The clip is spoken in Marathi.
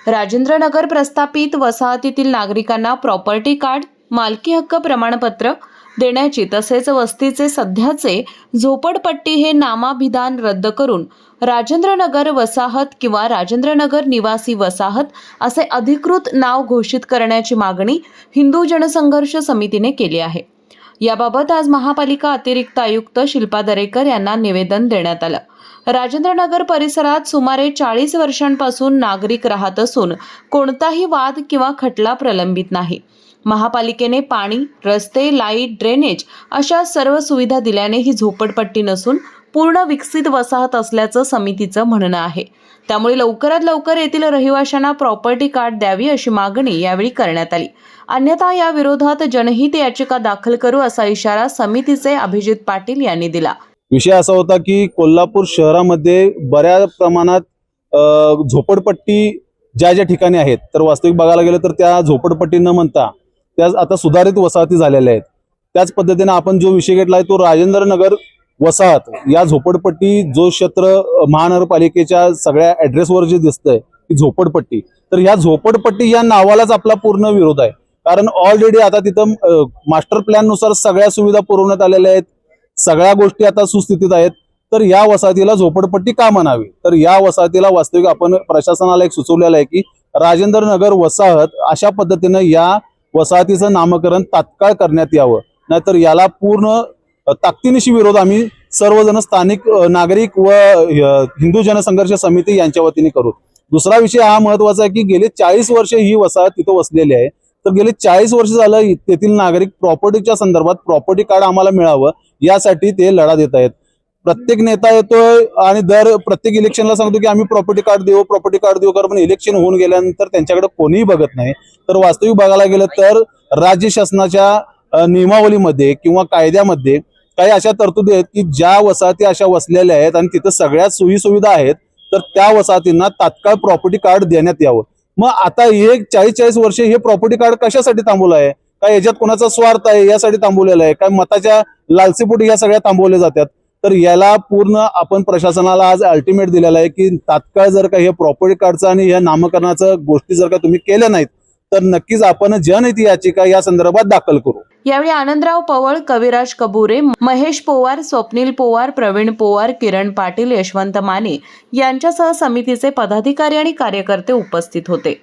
राजेंद्रनगर प्रस्थापित वसाहतीतील नागरिकांना प्रॉपर्टी कार्ड, मालकी हक्क प्रमाणपत्र देण्याची तसेच वस्तीचे सध्याचे झोपडपट्टी हे नामाभिधान रद्द करून राजेंद्रनगर वसाहत किंवा राजेंद्रनगर निवासी वसाहत असे अधिकृत नाव घोषित करण्याची मागणी हिंदू जनसंघर्ष समितीने केली आहे। याबाबत आज महापालिका अतिरिक्त आयुक्त शिल्पा दरेकर यांना निवेदन देण्यात आलं। राजेंद्रनगर परिसरात सुमारे 40 वर्षांपासून नागरिक राहत असून कोणताही वाद किंवा खटला प्रलंबित नाही। महापालिकेने पाणी, रस्ते, लाईट, ड्रेनेज अशा सर्व सुविधा दिल्याने ही झोपडपट्टी नसून पूर्ण विकसित वसाहत असल्याचं समितीचं म्हणणं आहे। त्यामुळे लवकरात लवकर येथील रहिवाशांना प्रॉपर्टी कार्ड द्यावी अशी मागणी यावेळी करण्यात आली। अन्यथा या विरोधात जनहित याचिका दाखल करू असा इशारा समितीचे अभिजित पाटील यांनी दिला। विषय असा होता की कोल्हापूर शहरामध्ये बऱ्याच प्रमाणात झोपडपट्टी ज्या ठिकाणी आहेत, तर वास्तविक बघायला गेलं तर त्या झोपडपट्टी न म्हणता त्या आता सुधारित वसाहती झालेल्या आहेत। त्याच पद्धतीने आपण जो विषय घेतला आहे तो राजेंद्रनगर वसाहत या झोपडपट्टी जो क्षेत्र महानगरपालिकेच्या सगळ्या ऍड्रेसवर जे दिसतंय ती झोपडपट्टी, तर ह्या झोपडपट्टी या नावालाच आपला पूर्ण विरोध आहे। कारण ऑलरेडी आता तिथं मास्टर प्लॅन नुसार सगळ्या सुविधा पुरवण्यात आलेल्या आहेत, सगळ्या गोष्टी आता सुस्थितीत आहेत। तर या वसाहतीला झोपडपट्टी का म्हणावी? तर या वसाहतीला वास्तविक आपण प्रशासनाला एक सुचवलेलं आहे की राजेंद्रनगर वसाहत अशा पद्धतीनं या वसाहतीचं नामकरण तात्काळ करण्यात यावं, नाहीतर याला पूर्ण ताकदीनिशी विरोध आम्ही सर्वजण स्थानिक नागरिक व हिंदू जनसंघर्ष समिती यांच्या वतीने करू। दुसरा विषय हा महत्वाचा आहे की गेले 40 वर्ष ही वसाहत तिथं वसलेली आहे। तर गेले 40 वर्ष झालं तेथील नागरिक प्रॉपर्टीच्या संदर्भात प्रॉपर्टी कार्ड आम्हाला मिळावं यासाठी ते लढा देत आहेत। प्रत्येक नेता येतोय आणि प्रत्येक इलेक्शनला सांगतो की आम्ही प्रॉपर्टी कार्ड देऊ कारण पण इलेक्शन होऊन गेल्यानंतर त्यांच्याकडे कोणीही बघत नाही। तर वास्तविक बघायला गेलं तर राज्य शासनाच्या नियमावलीमध्ये किंवा कायद्यामध्ये काही अशा तरतुदी आहेत की ज्या वसाहती अशा वसलेल्या आहेत आणि तिथं सगळ्यात सोयी सुविधा आहेत, तर त्या वसाहतींना तात्काळ प्रॉपर्टी कार्ड देण्यात यावं। मग आता हे 40 वर्ष हे प्रॉपर्टी कार्ड कशासाठी थांबवलं आहे? काय याच्यात कोणाचा स्वार्थ आहे यासाठी थांबवलेला आहे? काय मताच्या लालसेपोटी या सगळ्या थांबवल्या जातात? तर याला पूर्ण आपण प्रशासनाला आज अल्टिमेट दिलेला आहे की तात्काळ जर का हे प्रॉपर्टी कार्डचं आणि या नामकरणाचं गोष्टी जर का तुम्ही केल्या नाहीत तर नक्कीच आपण जनहित याचिका या संदर्भात दाखल करू। यावेळी आनंदराव पवळ, कविराज कबुरे, महेश पोवार, स्वप्नील पोवार, प्रवीण पोवार, किरण पाटील, यशवंत माने यांच्यासह समितीचे पदाधिकारी आणि कार्यकर्ते उपस्थित होते।